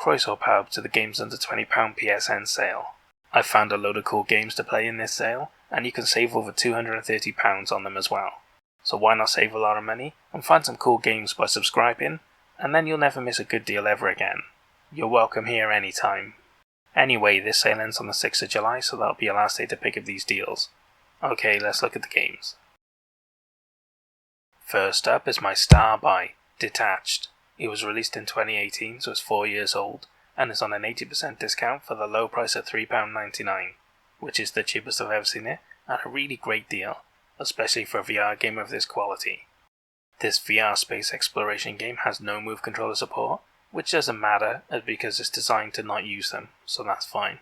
Croeso Pub to the Games Under £20 PSN sale. I've found a load of cool games to play in this sale, and you can save over £230 on them as well. So why not save a lot of money and find some cool games by subscribing, and then you'll never miss a good deal ever again. You're welcome here anytime. Anyway, this sale ends on the 6th of July, so that'll be your last day to pick up these deals. Okay, let's look at the games. First up is my star buy, Detached. It was released in 2018, so it's 4 years old, and is on an 80% discount for the low price of £3.99, which is the cheapest I've ever seen it, and a really great deal, especially for a VR game of this quality. This VR space exploration game has no move controller support, which doesn't matter because it's designed to not use them, so that's fine.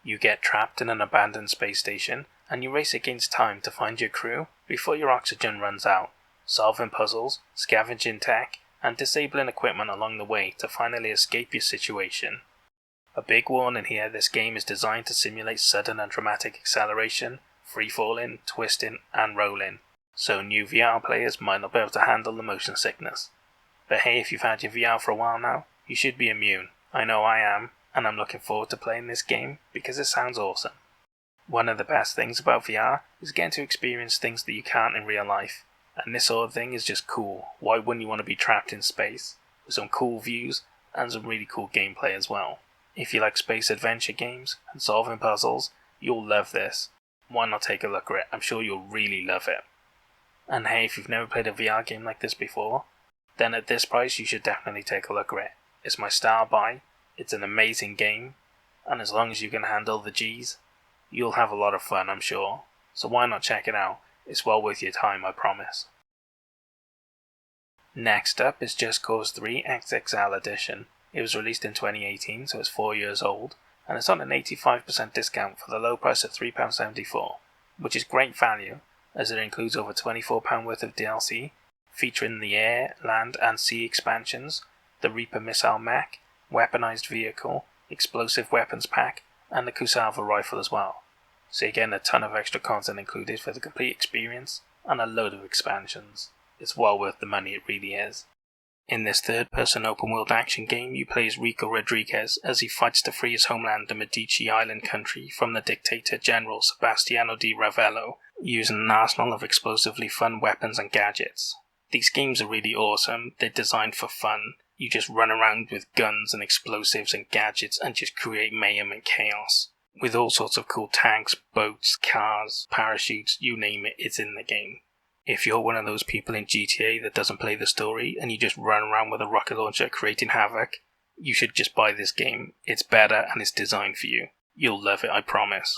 You get trapped in an abandoned space station, and you race against time to find your crew before your oxygen runs out, solving puzzles, scavenging tech, and disabling equipment along the way to finally escape your situation. A big warning here, this game is designed to simulate sudden and dramatic acceleration, free falling, twisting, and rolling, so new VR players might not be able to handle the motion sickness. But hey, if you've had your VR for a while now, you should be immune. I know I am, and I'm looking forward to playing this game because it sounds awesome. One of the best things about VR is getting to experience things that you can't in real life. And this sort of thing is just cool. Why wouldn't you want to be trapped in space? With some cool views and some really cool gameplay as well. If you like space adventure games and solving puzzles, you'll love this. Why not take a look at it? I'm sure you'll really love it. And hey, if you've never played a VR game like this before, then at this price you should definitely take a look at it. It's my star buy, it's an amazing game, and as long as you can handle the G's, you'll have a lot of fun, I'm sure. So why not check it out? It's well worth your time, I promise. Next up is Just Cause 3 XXL Edition. It was released in 2018, so it's 4 years old, and it's on an 85% discount for the low price of £3.74, which is great value, as it includes over £24 worth of DLC, featuring the air, land and sea expansions, the Reaper missile mech, weaponized vehicle, explosive weapons pack, and the Kusalva rifle as well. So you're getting a ton of extra content included for the complete experience, and a load of expansions. It's well worth the money, it really is. In this third-person open-world action game, you play as Rico Rodriguez as he fights to free his homeland, the Medici Island country, from the dictator General Sebastiano di Ravello, using an arsenal of explosively fun weapons and gadgets. These games are really awesome, they're designed for fun. You just run around with guns and explosives and gadgets and just create mayhem and chaos. With all sorts of cool tanks, boats, cars, parachutes, you name it, it's in the game. If you're one of those people in GTA that doesn't play the story and you just run around with a rocket launcher creating havoc, you should just buy this game. It's better and it's designed for you. You'll love it, I promise.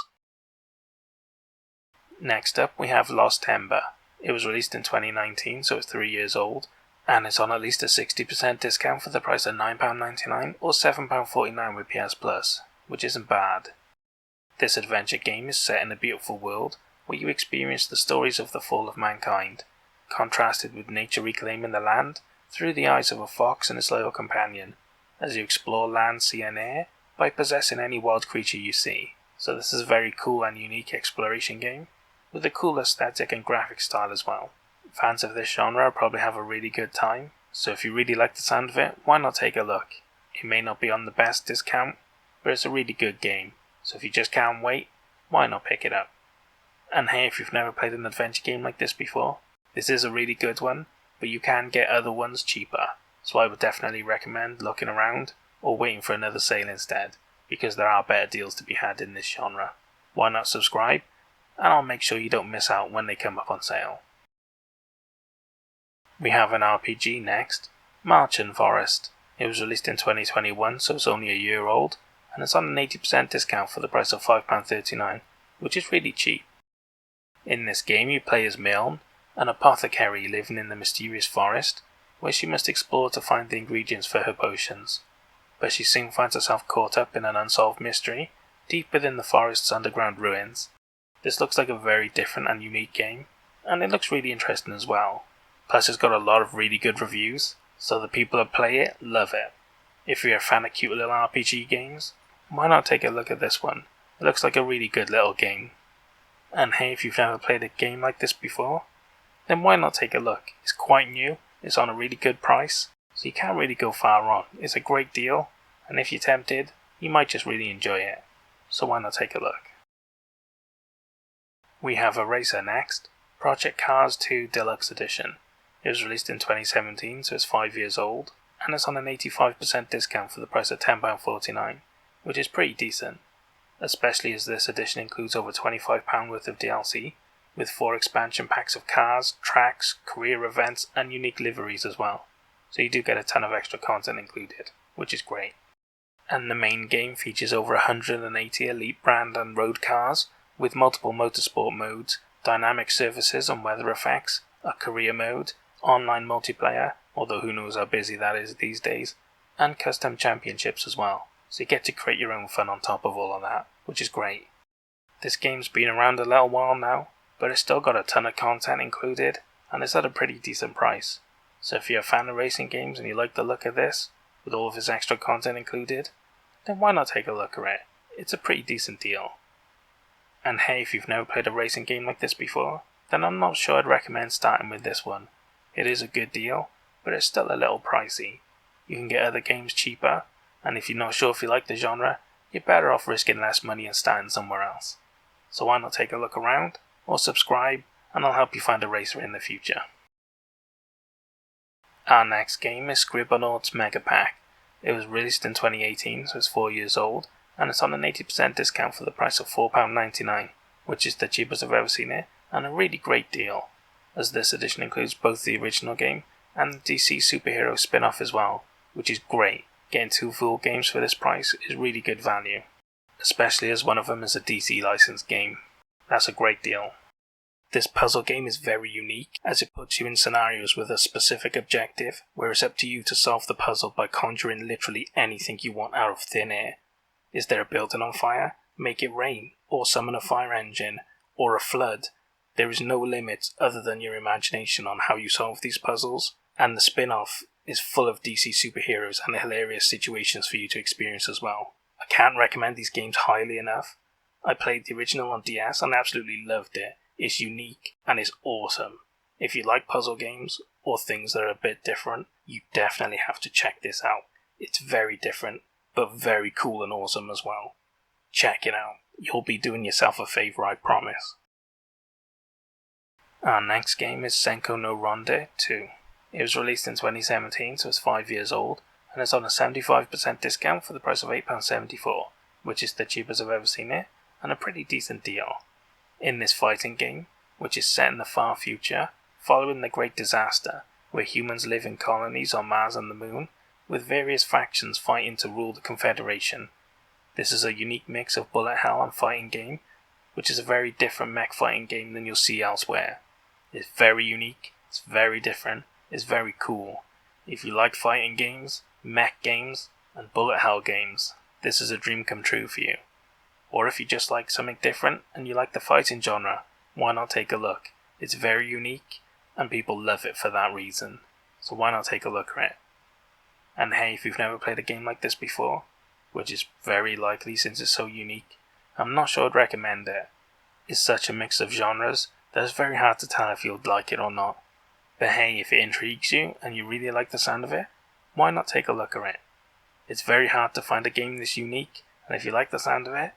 Next up we have Lost Ember. It was released in 2019, so it's 3 years old, and it's on at least a 60% discount for the price of £9.99 or £7.49 with PS Plus, which isn't bad. This adventure game is set in a beautiful world where you experience the stories of the fall of mankind, contrasted with nature reclaiming the land through the eyes of a fox and its loyal companion, as you explore land, sea and air by possessing any wild creature you see. So this is a very cool and unique exploration game, with a cool aesthetic and graphic style as well. Fans of this genre probably have a really good time, so if you really like the sound of it, why not take a look? It may not be on the best discount, but it's a really good game, so if you just can't wait, why not pick it up? And hey, if you've never played an adventure game like this before, this is a really good one, but you can get other ones cheaper, so I would definitely recommend looking around or waiting for another sale instead, because there are better deals to be had in this genre. Why not subscribe, and I'll make sure you don't miss out when they come up on sale. We have an RPG next, Marchen Forest. It was released in 2021, so it's only a year old, and it's on an 80% discount for the price of £5.39, which is really cheap. In this game you play as Milne, an apothecary living in the mysterious forest, where she must explore to find the ingredients for her potions. But she soon finds herself caught up in an unsolved mystery, deep within the forest's underground ruins. This looks like a very different and unique game, and it looks really interesting as well. Plus it's got a lot of really good reviews, so the people that play it love it. If you're a fan of cute little RPG games, why not take a look at this one? It looks like a really good little game. And hey, if you've never played a game like this before, then why not take a look? It's quite new, it's on a really good price, so you can't really go far wrong. It's a great deal, and if you're tempted, you might just really enjoy it, so why not take a look. We have a racer next, Project Cars 2 Deluxe Edition. It was released in 2017, so it's 5 years old, and it's on an 85% discount for the price of £10.49, which is pretty decent, especially as this edition includes over £25 worth of DLC, with 4 expansion packs of cars, tracks, career events, and unique liveries as well. So you do get a ton of extra content included, which is great. And the main game features over 180 elite brand and road cars, with multiple motorsport modes, dynamic surfaces and weather effects, a career mode, online multiplayer, although who knows how busy that is these days, and custom championships as well. So you get to create your own fun on top of all of that, which is great. This game's been around a little while now, but it's still got a ton of content included, and it's at a pretty decent price. So if you're a fan of racing games and you like the look of this, with all of its extra content included, then why not take a look at it? It's a pretty decent deal. And hey, if you've never played a racing game like this before, then I'm not sure I'd recommend starting with this one. It is a good deal, but it's still a little pricey. You can get other games cheaper, and if you're not sure if you like the genre, you're better off risking less money and starting somewhere else. So why not take a look around, or subscribe, and I'll help you find a racer in the future. Our next game is Scribblenauts Mega Pack. It was released in 2018, so it's 4 years old, and it's on an 80% discount for the price of £4.99, which is the cheapest I've ever seen it, and a really great deal, as this edition includes both the original game and the DC superhero spin-off as well, which is great. Getting 2 full games for this price is really good value, especially as one of them is a DC licensed game. That's a great deal. This puzzle game is very unique, as it puts you in scenarios with a specific objective, where it's up to you to solve the puzzle by conjuring literally anything you want out of thin air. Is there a building on fire? Make it rain, or summon a fire engine, or a flood. There is no limit other than your imagination on how you solve these puzzles, and the spin-off is full of DC superheroes and hilarious situations for you to experience as well. I can't recommend these games highly enough. I played the original on DS and absolutely loved it. It's unique and it's awesome. If you like puzzle games or things that are a bit different, you definitely have to check this out. It's very different, but very cool and awesome as well. Check it out. You'll be doing yourself a favour, I promise. Our next game is Senko No Ronindae 2. It was released in 2017, so it's 5 years old, and it's on a 75% discount for the price of £8.74, which is the cheapest I've ever seen it, and a pretty decent deal. In this fighting game, which is set in the far future, following the Great Disaster, where humans live in colonies on Mars and the Moon, with various factions fighting to rule the Confederation. This is a unique mix of bullet hell and fighting game, which is a very different mech fighting game than you'll see elsewhere. It's very unique, it's very different, it's very cool. If you like fighting games, mech games, and bullet hell games, this is a dream come true for you. Or if you just like something different and you like the fighting genre, why not take a look? It's very unique and people love it for that reason. So why not take a look at it? And hey, if you've never played a game like this before, which is very likely since it's so unique, I'm not sure I'd recommend it. It's such a mix of genres that it's very hard to tell if you'll like it or not. But hey, if it intrigues you and you really like the sound of it, why not take a look at it? It's very hard to find a game this unique, and if you like the sound of it,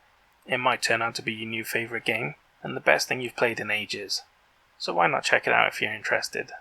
it might turn out to be your new favourite game, and the best thing you've played in ages. So why not check it out if you're interested?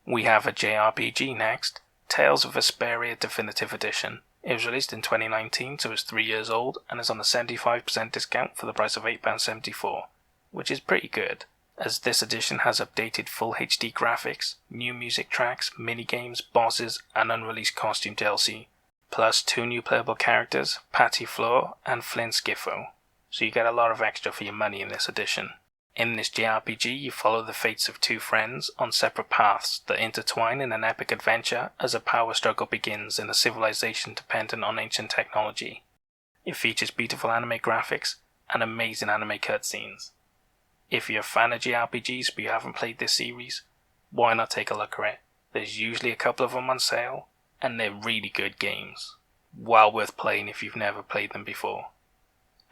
We have a JRPG next, Tales of Vesperia Definitive Edition. It was released in 2019, so it's 3 years old, and is on a 75% discount for the price of £8.74, which is pretty good, as this edition has updated full HD graphics, new music tracks, minigames, bosses, and unreleased costume DLC. Plus 2 new playable characters, Patty Floor and Flynn Skiffo, so you get a lot of extra for your money in this edition. In this JRPG, you follow the fates of 2 friends on separate paths that intertwine in an epic adventure as a power struggle begins in a civilization dependent on ancient technology. It features beautiful anime graphics and amazing anime cutscenes. If you're a fan of JRPGs but you haven't played this series, why not take a look at it? There's usually a couple of them on sale, and they're really good games. Well worth playing if you've never played them before.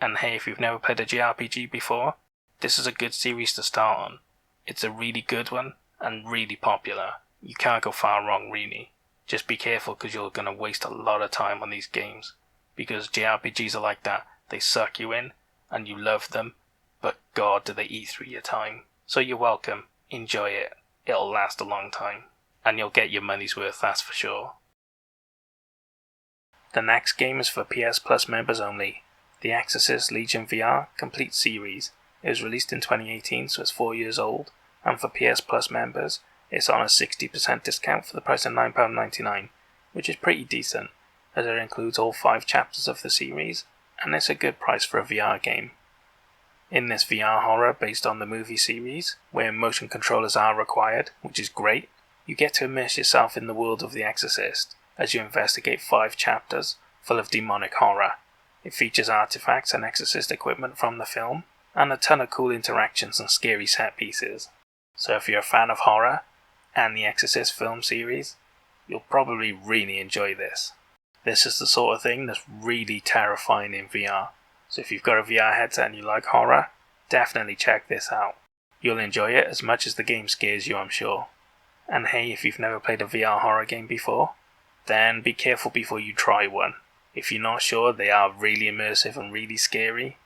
And hey, if you've never played a JRPG before, this is a good series to start on. It's a really good one, and really popular. You can't go far wrong really. Just be careful because you're going to waste a lot of time on these games. Because JRPGs are like that. They suck you in and you love them, but god do they eat through your time. So you're welcome. Enjoy it. It'll last a long time. And you'll get your money's worth, that's for sure. The next game is for PS Plus members only. The Exorcist Legion VR Complete Series. It was released in 2018, so it's 4 years old. And for PS Plus members, it's on a 60% discount for the price of £9.99, which is pretty decent, as it includes all 5 chapters of the series, and it's a good price for a VR game. In this VR horror based on the movie series, where motion controllers are required, which is great, you get to immerse yourself in the world of The Exorcist, as you investigate 5 chapters full of demonic horror. It features artifacts and Exorcist equipment from the film, and a ton of cool interactions and scary set pieces. So if you're a fan of horror, and the Exorcist film series, you'll probably really enjoy this. This is the sort of thing that's really terrifying in VR, so if you've got a VR headset and you like horror, definitely check this out. You'll enjoy it as much as the game scares you, I'm sure. And hey, if you've never played a VR horror game before, then be careful before you try one. If you're not sure, they are really immersive and really scary,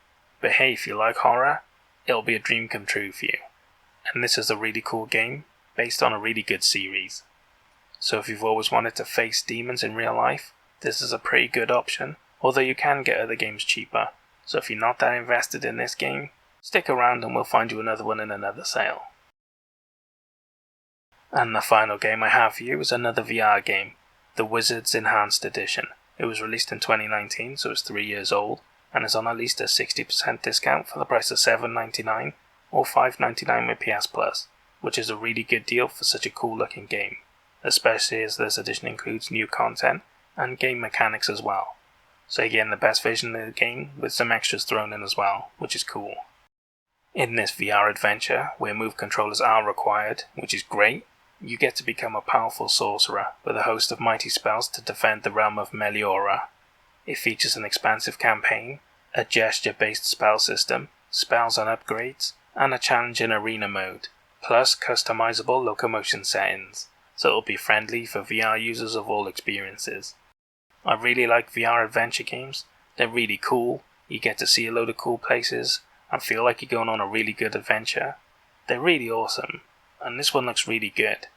but hey, if you like horror, it'll be a dream come true for you. And this is a really cool game, based on a really good series. So if you've always wanted to face demons in real life, this is a pretty good option, although you can get other games cheaper. So if you're not that invested in this game, stick around and we'll find you another one in another sale. And the final game I have for you is another VR game, The Wizards Enhanced Edition. It was released in 2019, so it's 3 years old, and is on at least a 60% discount for the price of $7.99 or $5.99 with PS Plus, which is a really good deal for such a cool looking game, especially as this edition includes new content and game mechanics as well. So again, the best version of the game with some extras thrown in as well, which is cool. In this VR adventure, where move controllers are required, which is great, you get to become a powerful sorcerer with a host of mighty spells to defend the realm of Meliora. It features an expansive campaign, a gesture-based spell system, spells and upgrades, and a challenge in arena mode, plus customizable locomotion settings, so it'll be friendly for VR users of all experiences. I really like VR adventure games. They're really cool, you get to see a load of cool places, and feel like you're going on a really good adventure. They're really awesome, and this one looks really good.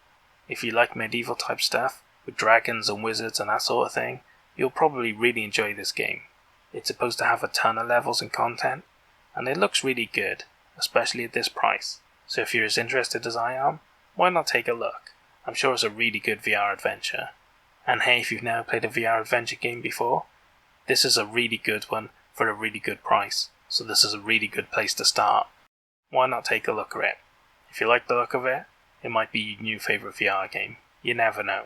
If you like medieval type stuff, with dragons and wizards and that sort of thing, you'll probably really enjoy this game. It's supposed to have a ton of levels and content, and it looks really good, especially at this price. So if you're as interested as I am, why not take a look? I'm sure it's a really good VR adventure. And hey, if you've never played a VR adventure game before, this is a really good one for a really good price, so this is a really good place to start. Why not take a look at it? If you like the look of it, it might be your new favourite VR game. You never know.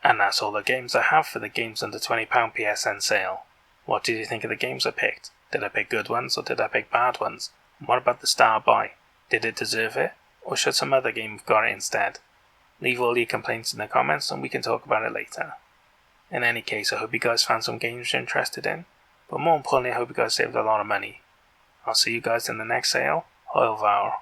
And that's all the games I have for the Games Under £20 PSN sale. What did you think of the games I picked? Did I pick good ones or did I pick bad ones? And what about the star buy? Did it deserve it? Or should some other game have got it instead? Leave all your complaints in the comments and we can talk about it later. In any case, I hope you guys found some games you're interested in, but more importantly I hope you guys saved a lot of money. I'll see you guys in the next sale. Au revoir.